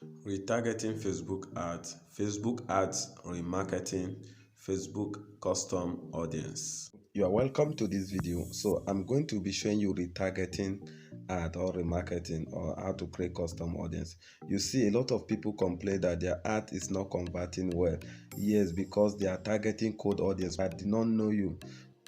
Retargeting Facebook ads, remarketing, Facebook custom audience. You are welcome to this video. So I'm going to be showing you retargeting ad or remarketing or how to create custom audience. You see, a lot of people complain that their ad is not converting well. Yes, because they are targeting cold audience but did not know you.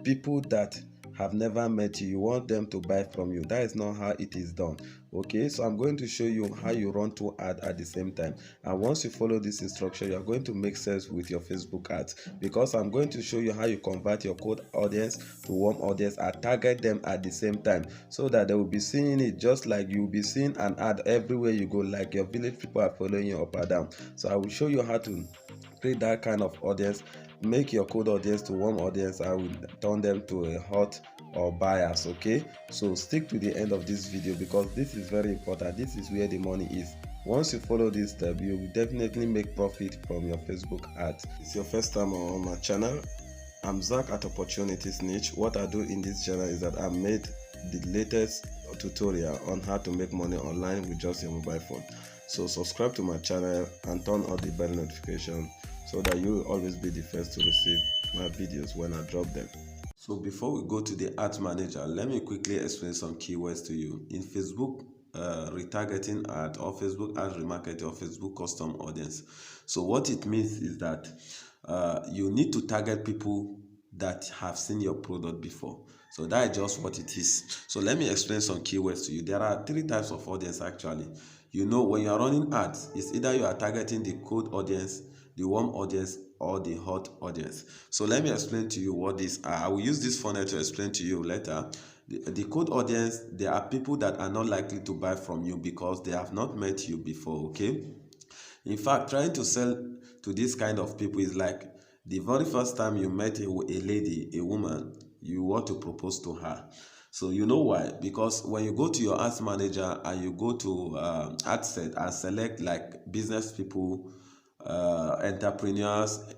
People that have never met you, you want them to buy from you. That is not how it is done. Okay, so I'm going to show you how you run two ads at the same time, and once you follow this instruction, you're going to make sense with your Facebook ads, because I'm going to show you how you convert your cold audience to warm audience and target them at the same time, so that they will be seeing it just like you'll be seeing an ad everywhere you go, like your village people are following you up and down. So I will show you how to create that kind of audience, make your cold audience to warm audience, and will turn them to a hot or buyers. Okay, so stick to the end of this video because this is very important. This is where the money is. Once you follow this step, you will definitely make profit from your Facebook ads. If it's your first time on my channel, I'm Zach at Opportunities Niche. What I do in this channel is that I made the latest tutorial on how to make money online with just your mobile phone. So subscribe to my channel and turn on the bell notification so that you will always be the first to receive my videos when I drop them. So before we go to the ads manager, let me quickly explain some keywords to you. In Facebook retargeting ad or Facebook ad remarketing or Facebook custom audience. So what it means is that you need to target people that have seen your product before. So that is just what it is. So let me explain some keywords to you. There are three types of audience actually. You know, when you are running ads, it's either you are targeting the cold audience, the warm audience, or the hot audience. So let me explain to you what these are. I will use this funnel to explain to you later. The cold audience, there are people that are not likely to buy from you because they have not met you before. Okay, in fact, trying to sell to this kind of people is like the very first time you met a lady, a woman, you want to propose to her. So you know why? Because when you go to your ads manager and you go to ad set and select like business people, entrepreneurs,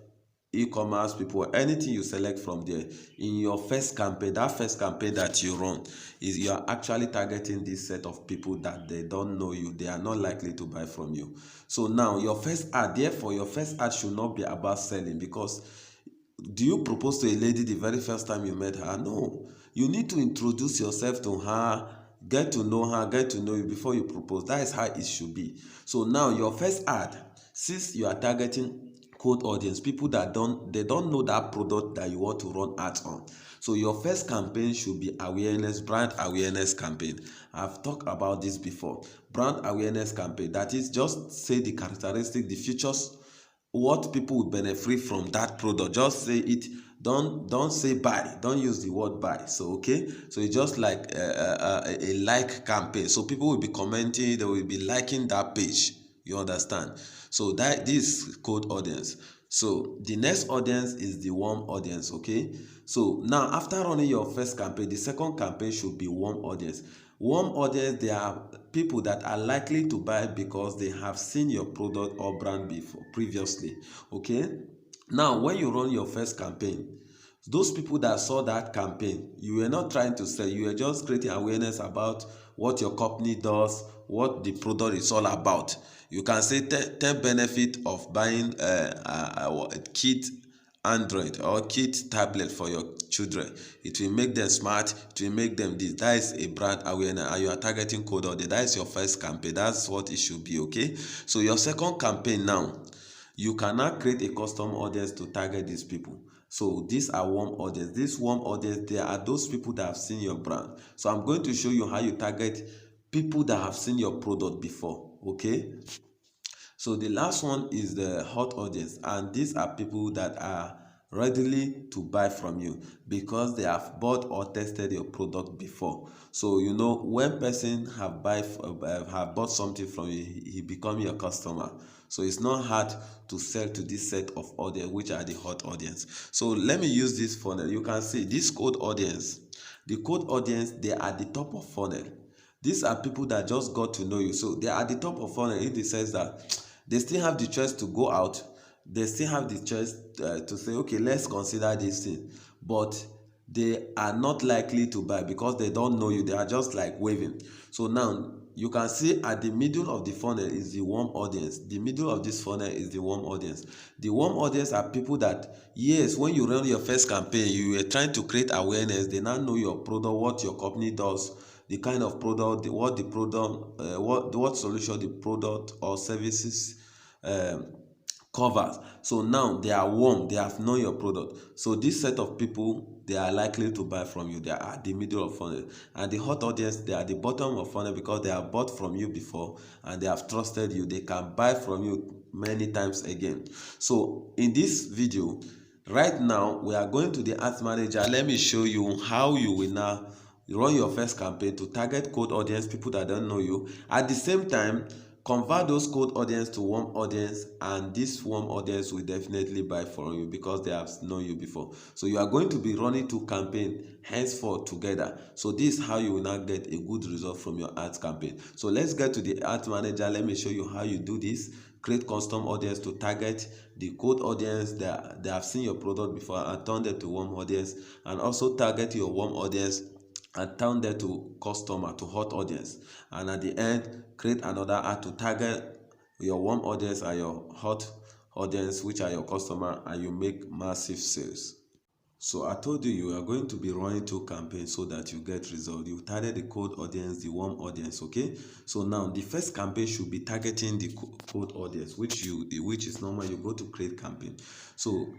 e-commerce people, anything you select from there, in your first campaign, that first campaign that you run, is you are actually targeting this set of people that they don't know you, they are not likely to buy from you. So now your first ad, therefore your first ad should not be about selling, because do you propose to a lady the very first time you met her? No, you need to introduce yourself to her, get to know her, get to know you before you propose. That is how it should be. So now your first ad, since you are targeting cold audience, people that don't know that product that you want to run ads on, so your first campaign should be awareness, brand awareness campaign. I've talked about this before. Brand awareness campaign, that is, just say the characteristic, the features, what people will benefit from that product. Just say it. Don't say buy, don't use the word buy. So okay, so it's just like a like campaign, so people will be commenting, they will be liking that page, you understand? So that this cold audience. So the next audience is the warm audience. Okay, so now after running your first campaign, the second campaign should be warm audience. Warm audience, they are people that are likely to buy because they have seen your product or brand before previously. Okay, now when you run your first campaign, those people that saw that campaign, you were not trying to sell, you were just creating awareness about what your company does, what the product is all about. You can say 10 benefit of buying a kit Android or kit tablet for your children. It will make them smart, it will make them this. That is a brand awareness, and you are targeting cold audience. That is your first campaign. That's what it should be. Okay, so your second campaign now, you cannot create a custom audience to target these people. So these are warm audience. This warm audience, they are those people that have seen your brand. So I'm going to show you how you target people that have seen your product before. Okay, so the last one is the hot audience, and these are people that are readily to buy from you because they have bought or tested your product before. So you know, when person have bought something from you, he become your customer. So it's not hard to sell to this set of audience, which are the hot audience. So let me use this funnel. You can see this cold audience. The cold audience, they are at the top of funnel. These are people that just got to know you. So they are at the top of funnel in the sense that they still have the choice to go out. They still have the choice to say, okay, let's consider this thing. But they are not likely to buy because they don't know you. They are just like waving. So now you can see at the middle of the funnel is the warm audience. The middle of this funnel is the warm audience. The warm audience are people that, yes, when you run your first campaign, you were trying to create awareness. They now know your product, what your company does, the kind of product, what the product, what solution the product or services covers. So now they are warm, they have known your product. So this set of people, they are likely to buy from you. They are at the middle of funnel. And the hot audience, they are at the bottom of funnel because they have bought from you before and they have trusted you. They can buy from you many times again. So in this video, right now, we are going to the ads manager. Let me show you how you will now run your first campaign to target cold audience, people that don't know you. At the same time, convert those cold audience to warm audience, and this warm audience will definitely buy from you because they have known you before. So you are going to be running two campaigns henceforth together. So this is how you will now get a good result from your ads campaign. So let's get to the ads manager. Let me show you how you do this. Create custom audience to target the cold audience that they have seen your product before and turn them to warm audience, and also target your warm audience and turn them to customer, to hot audience. And at the end, create another ad to target your warm audience and your hot audience, which are your customer, and you make massive sales. So I told you, you are going to be running two campaigns so that you get results. You target the cold audience, the warm audience, okay? So now the first campaign should be targeting the cold audience, which is normal. You go to create campaign. So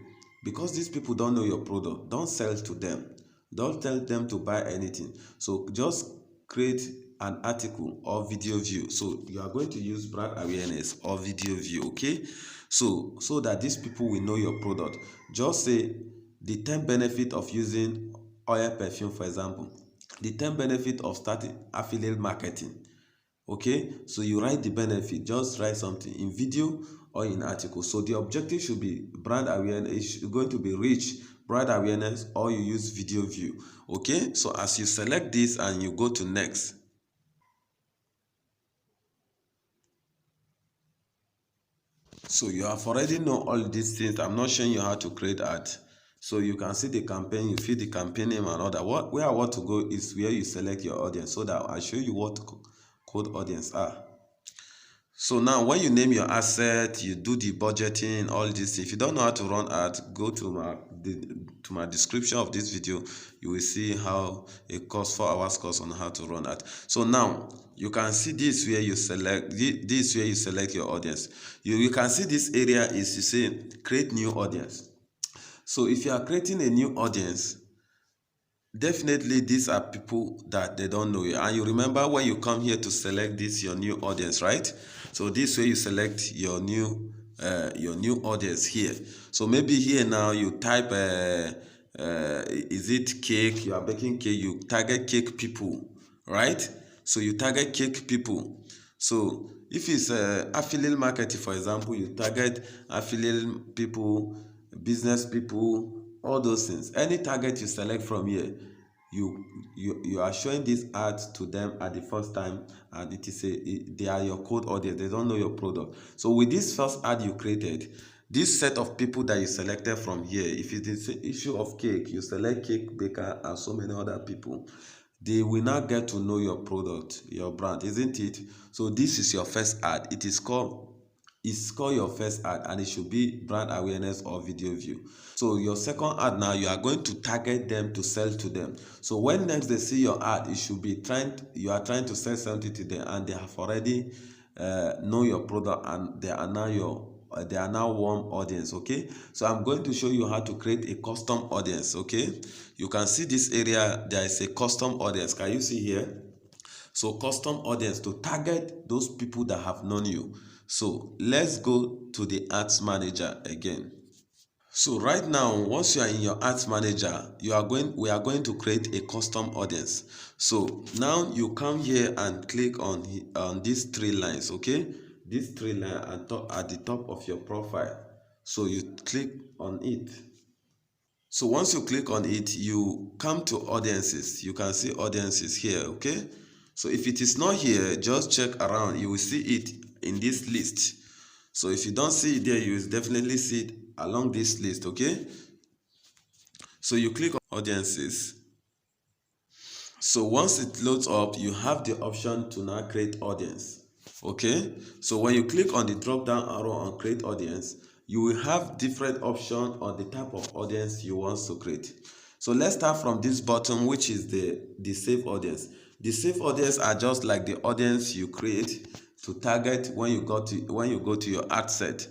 because these people don't know your product, don't sell to them. Don't tell them to buy anything. So just create an article or video view. So you are going to use brand awareness or video view, okay? So that these people will know your product. Just say the 10 benefit of using oil perfume, for example. The 10 benefit of starting affiliate marketing. Okay, so you write the benefit, just write something in video or in article. So the objective should be brand awareness. It's going to be reach, brand awareness, or you use video view. Okay, so as you select this and you go to next, so you have already know all these things. I'm not showing you how to create ad. So you can see the campaign, you fill the campaign name and all that. Where I want to go is where you select your audience, so that I'll show you what cold audience are. So now when you name your asset, you do the budgeting, all this. If you don't know how to run ads, go to my description of this video. You will see how a course, 4 hours course on how to run ads. So now you can see this where you select your audience. You can see this area is, you say create new audience. So if you are creating a new audience, definitely these are people that they don't know you. And you remember when you come here to select this your new audience, right? So this way you select your new audience here. So maybe here now you type is it cake? You are baking cake, you target cake people, right? So you target cake people. So if it's affiliate marketing, for example, you target affiliate people, business people, all those things. Any target you select from here, you are showing this ad to them at the first time, and they are your cold audience. They don't know your product. So with this first ad you created, this set of people that you selected from here, if it is the issue of cake, you select cake baker and so many other people, they will now get to know your product, your brand, isn't it? So this is your first ad. It's called your first ad, and it should be brand awareness or video view. So your second ad, now you are going to target them to sell to them. So when next they see your ad, it should be you are trying to sell something to them, and they have already know your product, and they are now warm audience. Okay, so I'm going to show you how to create a custom audience. Okay, you can see this area, there is a custom audience. Can you see here? So custom audience to target those people that have known you. So let's go to the ads manager again. So right now, once you are in your ads manager, we are going to create a custom audience. So now you come here and click on these 3 lines, okay? These 3 lines at the top of your profile. So you click on it. So once you click on it, you come to audiences. You can see audiences here, okay? So if it is not here, just check around. You will see it in this list. So if you don't see it there, you will definitely see it along this list, okay? So you click on audiences. So once it loads up, you have the option to now create audience. Okay, so when you click on the drop down arrow on create audience, you will have different options on the type of audience you want to create. So let's start from this bottom, which is the save audience. The save audience are just like the audience you create to target when you go to your ad set.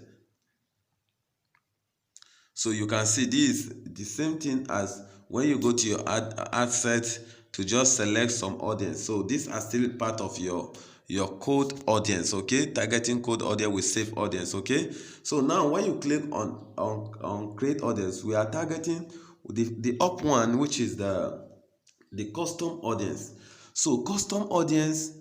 So you can see this the same thing as when you go to your ad set to just select some audience. So these are still part of your code audience, okay? Targeting code audience with save audience, okay? So now when you click on create audience, we are targeting the up one, which is the custom audience. So custom audience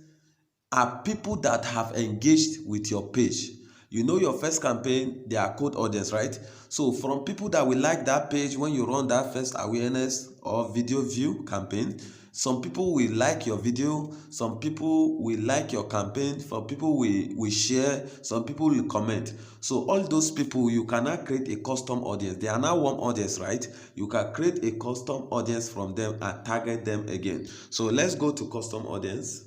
are people that have engaged with your page. You know your first campaign, they are cold audience, right? So from people that will like that page when you run that first awareness or video view campaign, some people will like your video, some people will like your campaign, some people will share, some people will comment. So all those people, you cannot create a custom audience. They are now warm audience, right? You can create a custom audience from them and target them again. So let's go to custom audience.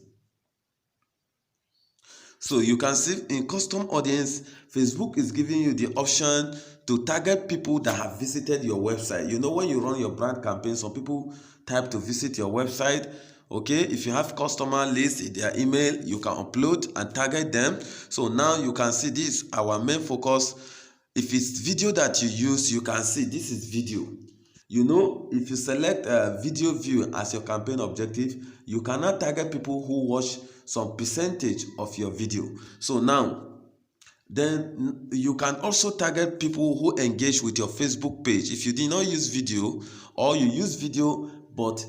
So you can see in custom audience, Facebook is giving you the option to target people that have visited your website. You know, when you run your brand campaign, some people type to visit your website. Okay, if you have customer list in their email, you can upload and target them. So now you can see this, our main focus. If it's video that you use, you can see this is video. You know, if you select video view as your campaign objective, you cannot target people who watch some percentage of your video. So now, then you can also target people who engage with your Facebook page. If you did not use video, or you use video but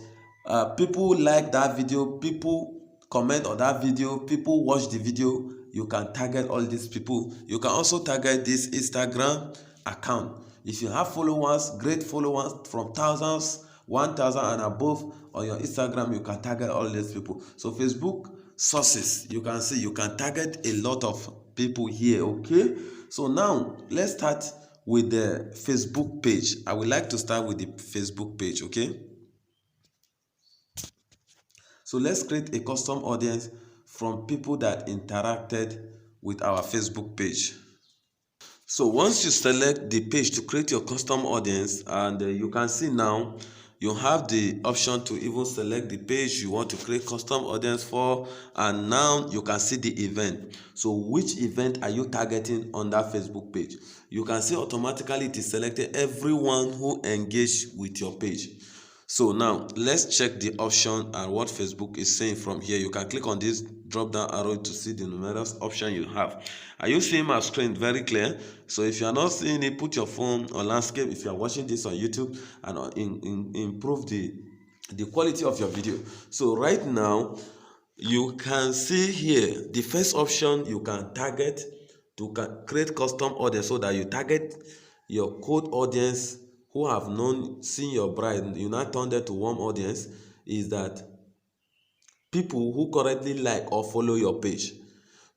people like that video, people comment on that video, people watch the video, you can target all these people. You can also target this Instagram account. If you have followers, great followers from thousands, 1,000 and above on your Instagram, you can target all these people. So Facebook sources, you can see you can target a lot of people here. Okay, so now let's start with the Facebook page. I would like to start with the Facebook page. Okay, so let's create a custom audience from people that interacted with our Facebook page. So once you select the page to create your custom audience, and you can see now you have the option to even select the page you want to create custom audience for, and now you can see the event. So which event are you targeting on that Facebook page? You can see automatically it is selected everyone who engaged with your page. So now let's check the option and what Facebook is saying from here. You can click on this drop down arrow to see the numerous option you have. Are you seeing my screen very clear? So if you are not seeing it, put your phone on landscape if you are watching this on YouTube, and improve the quality of your video. So right now you can see here the first option, you can target to create custom audience, so that you target your cold audience who have seen your brand. You now turn them to warm audience, is that people who currently like or follow your page.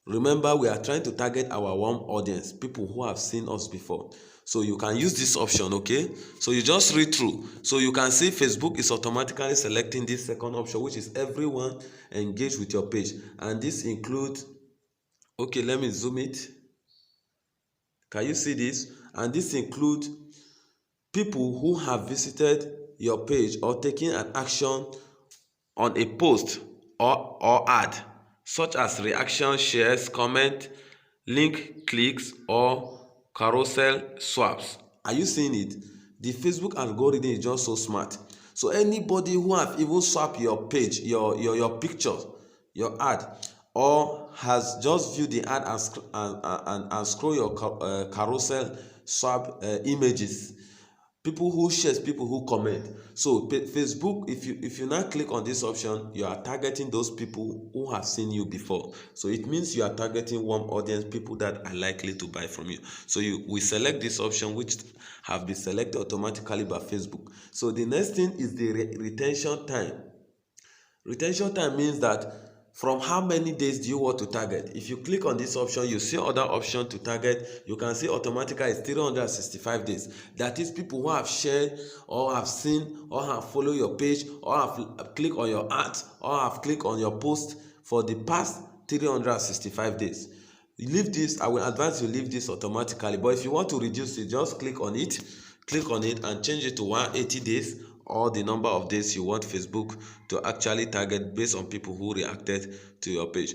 Remember, we are trying to target our warm audience, people who have seen us before. So you can use this option. Okay, so you just read through. So you can see Facebook is automatically selecting this second option, which is everyone engaged with your page, and this includes, okay, let me zoom it. Can you see this? And this includes people who have visited your page or taken an action on a post or ad, such as reaction, shares, comment, link clicks, or carousel swaps. Are you seeing it? The Facebook algorithm is just so smart. So anybody who have even swapped your page, your picture, your ad, or has just viewed the ad and scroll your carousel swap images, people who shares, people who comment. So Facebook, if you now click on this option, you are targeting those people who have seen you before. So it means you are targeting warm audience, people that are likely to buy from you. So we select this option, which have been selected automatically by Facebook. So the next thing is the retention time. Retention time means that From how many days do you want to target? If you click on this option, you see other option to target. You can see automatically it's 365 days. That is people who have shared or have seen or have followed your page or have clicked on your ads or have clicked on your post for the past 365 days. You leave this, I will advise you leave this automatically, but if you want to reduce it, just click on it and change it to 180 days, or the number of days you want Facebook to actually target based on people who reacted to your page.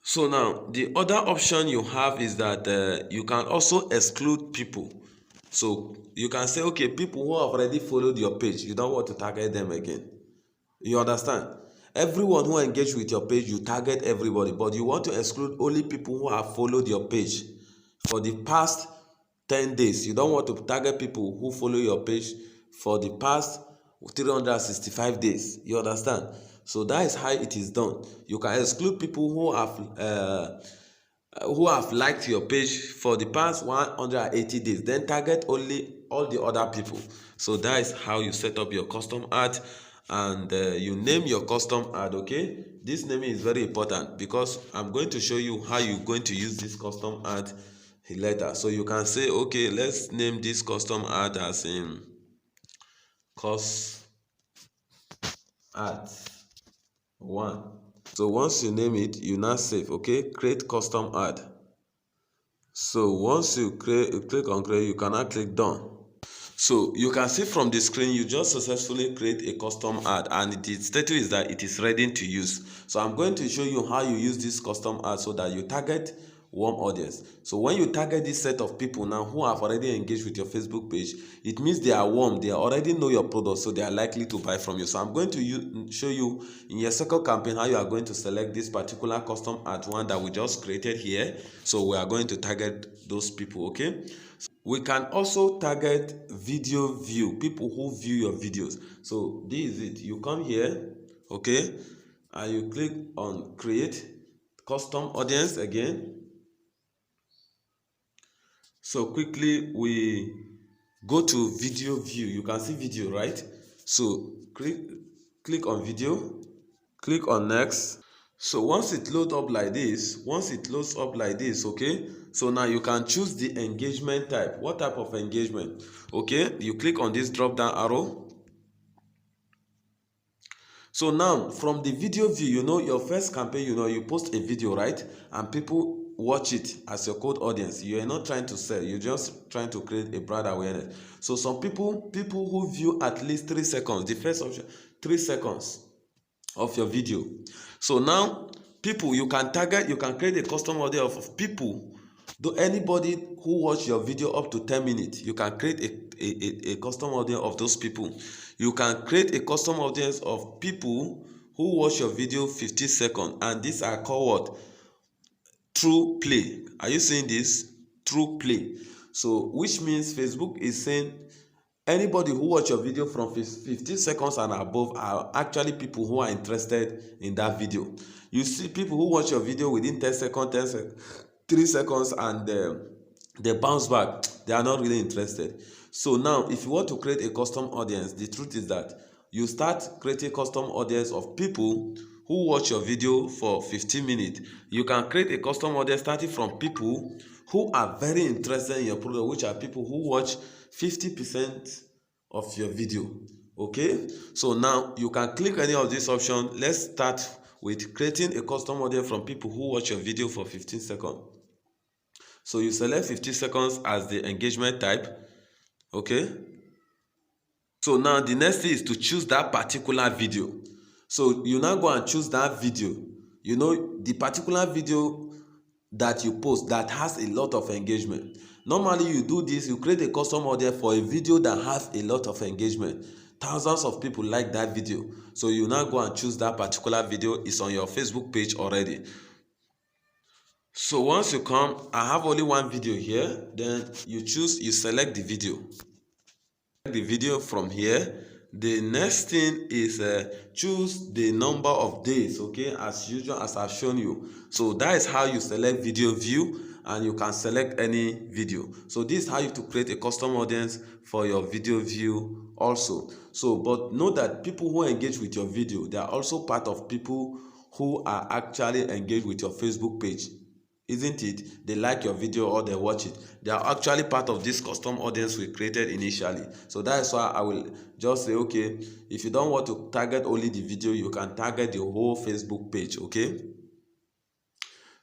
So now the other option you have is that you can also exclude people. So you can say, okay, people who have already followed your page, you don't want to target them again. You understand? Everyone who engage with your page, you target everybody, but you want to exclude only people who have followed your page for the past 10 days. You don't want to target people who follow your page for the past 365 days. You understand? So that is how it is done. You can exclude people who have liked your page for the past 180 days, then target only all the other people. So that is how you set up your custom ad, and you name your custom ad. Okay, this naming is very important because I'm going to show you how you're going to use this custom ad later. So you can say, okay, let's name this custom ad as in cost ad 1. So once you name it, you now save. Okay, create custom ad. So once you click on create, you can now click done. So you can see from the screen, you just successfully create a custom ad, and the status is that it is ready to use. So I'm going to show you how you use this custom ad so that you target warm audience. So when you target this set of people now who have already engaged with your Facebook page, it means they are warm, they already know your product, so they are likely to buy from you. So I'm going to show you in your second campaign how you are going to select this particular custom ad one that we just created here. So we are going to target those people. Okay, we can also target video view, people who view your videos. So this is it. You come here, okay, and you click on create custom audience again. So quickly we go to video view. You can see video, right? So click on video, click on next. So once it loads up like this, okay, so now you can choose the engagement type. What type of engagement? Okay, you click on this drop down arrow. So now from the video view, your first campaign, you post a video, right? And people watch it as your cold audience. You are not trying to sell, you're just trying to create a brand awareness. So some people who view at least 3 seconds, the first option, 3 seconds of your video. So now people, you can create a custom audience of people. Though anybody who watch your video up to 10 minutes, you can create a custom audience of those people. You can create a custom audience of people who watch your video 50 seconds, and these are called what? True play. Are you seeing this? True play. So which means Facebook is saying anybody who watch your video from 15 seconds and above are actually people who are interested in that video. You see people who watch your video within 10 seconds, 3 seconds, and they bounce back. They are not really interested. So now if you want to create a custom audience, the truth is that you start creating custom audience of people who watch your video for 15 minutes. You can create a custom audience starting from people who are very interested in your product, which are people who watch 50% of your video. Okay, so now you can click any of these options. Let's start with creating a custom audience from people who watch your video for 15 seconds. So you select 50 seconds as the engagement type. Okay, so now the next thing is to choose that particular video. So you now go and choose that video, the particular video that you post that has a lot of engagement. Normally you do this, you create a custom audience for a video that has a lot of engagement. Thousands of people like that video. So you now go and choose that particular video. It's on your Facebook page already. So once you come, I have only one video here. Then you select the video. The video from here. The next thing is choose the number of days, okay, as usual, as I've shown you. So that is how you select video view, and you can select any video. So this is how you to create a custom audience for your video view also. So but know that people who engage with your video, they are also part of people who are actually engaged with your Facebook page, isn't it? They like your video or they watch it. They are actually part of this custom audience we created initially. So that is why I will just say, okay, if you don't want to target only the video, you can target the whole Facebook page, okay?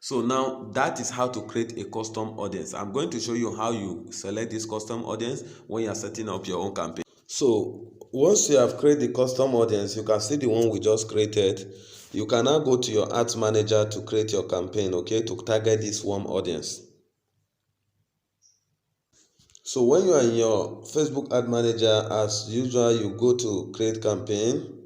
So now that is how to create a custom audience. I'm going to show you how you select this custom audience when you are setting up your own campaign. So once you have created the custom audience, you can see the one we just created. You can now go to your ads manager to create your campaign, okay, to target this warm audience. So when you are in your Facebook ad manager, as usual, you go to create campaign.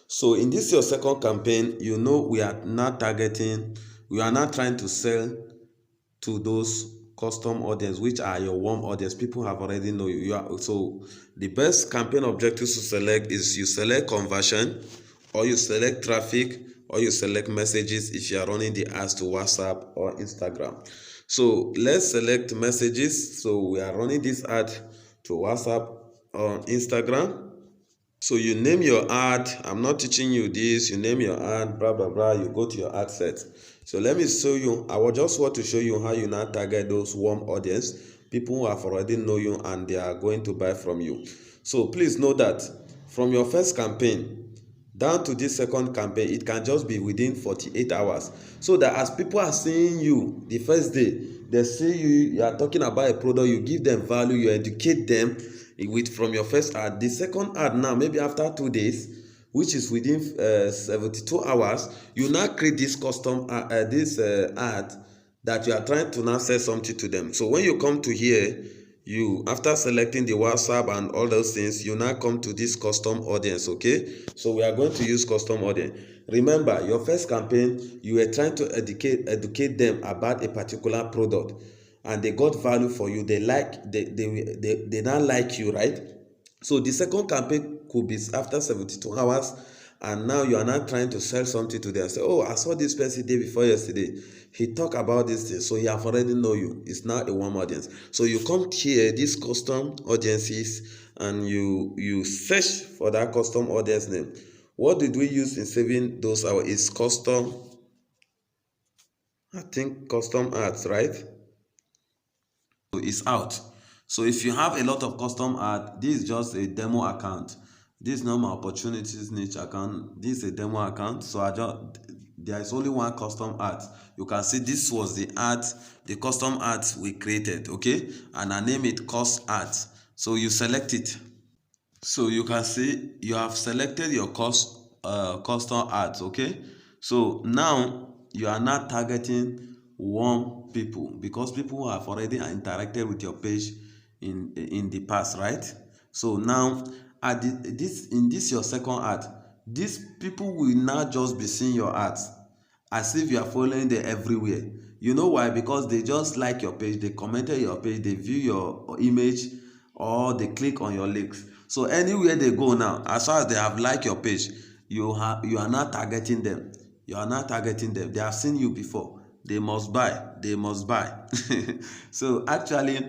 So in this your second campaign, you know we are not targeting, we are not trying to sell to those custom audience, which are your warm audience. People have already know you. So the best campaign objectives to select is you select conversion, or you select traffic, or you select messages if you are running the ads to WhatsApp or Instagram. So let's select messages. So we are running this ad to WhatsApp or Instagram. So you name your ad. I'm not teaching you this. You name your ad, blah, blah, blah. You go to your ad set. So let me show you. I will just want to show you how you now target those warm audience, people who have already know you and they are going to buy from you. So please know that from your first campaign down to this second campaign, it can just be within 48 hours. So that as people are seeing you the first day, they see you are talking about a product, you give them value, you educate them with from your first ad. The second ad now, maybe after 2 days, which is within 72 hours, you now create this custom ad that you are trying to now sell something to them. So when you come to here, you after selecting the WhatsApp and all those things, you now come to this custom audience, okay? So we are going to use custom audience. Remember, your first campaign, you were trying to educate them about a particular product, and they got value for you. They now like you, right? So the second campaign could be after 72 hours, and now you are now trying to sell something to them. Say, oh, I saw this person day before yesterday. He talked about this thing, so he have already know you. It's now a warm audience. So you come here, these custom audiences, and you search for that custom audience name. What did we use in saving those hours? Is custom, I think custom ads, right? So it's out. So if you have a lot of custom ad, this is just a demo account. This normal opportunities niche account, this is a demo account. So there is only one custom ad. You can see this was the ad, the custom ads we created, okay? And I name it cost ads. So you select it. So you can see you have selected your custom ads, okay? So now you are not targeting warm people, because people who have already interacted with your page in the past, right? So now in this your second ad, these people will now just be seeing your ads as if you are following them everywhere. You know why? Because they just like your page, they commented your page, they view your image, or they click on your links. So anywhere they go now, as far as they have liked your page, you are not targeting them. You are not targeting them. They have seen you before. They must buy. They must buy. So actually,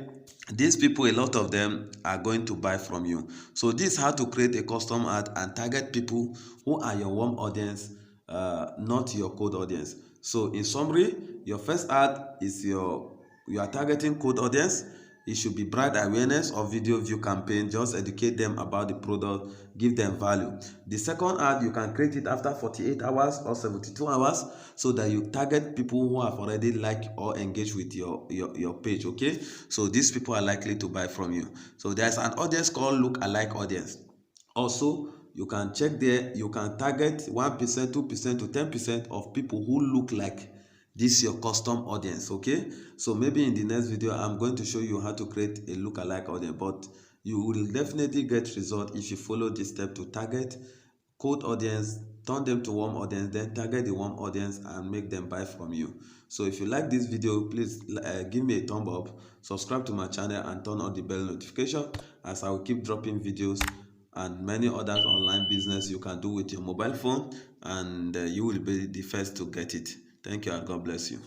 these people, a lot of them are going to buy from you. So this is how to create a custom ad and target people who are your warm audience, not your cold audience. So in summary, your first ad is you are targeting cold audience. It should be brand awareness or video view campaign. Just educate them about the product, give them value. The second ad, you can create it after 48 hours or 72 hours, so that you target people who have already liked or engaged with your page, okay? So these people are likely to buy from you. So there's an audience called look-alike audience. Also, you can check there, you can target 1%, 2% to 10% of people who look like this your custom audience, okay? So maybe in the next video, I'm going to show you how to create a look-alike audience, but you will definitely get result if you follow this step to target cold audience, turn them to warm audience, then target the warm audience and make them buy from you. So if you like this video, please give me a thumb up, subscribe to my channel, and turn on the bell notification, as I will keep dropping videos and many other online business you can do with your mobile phone, and you will be the first to get it. Thank you and God bless you.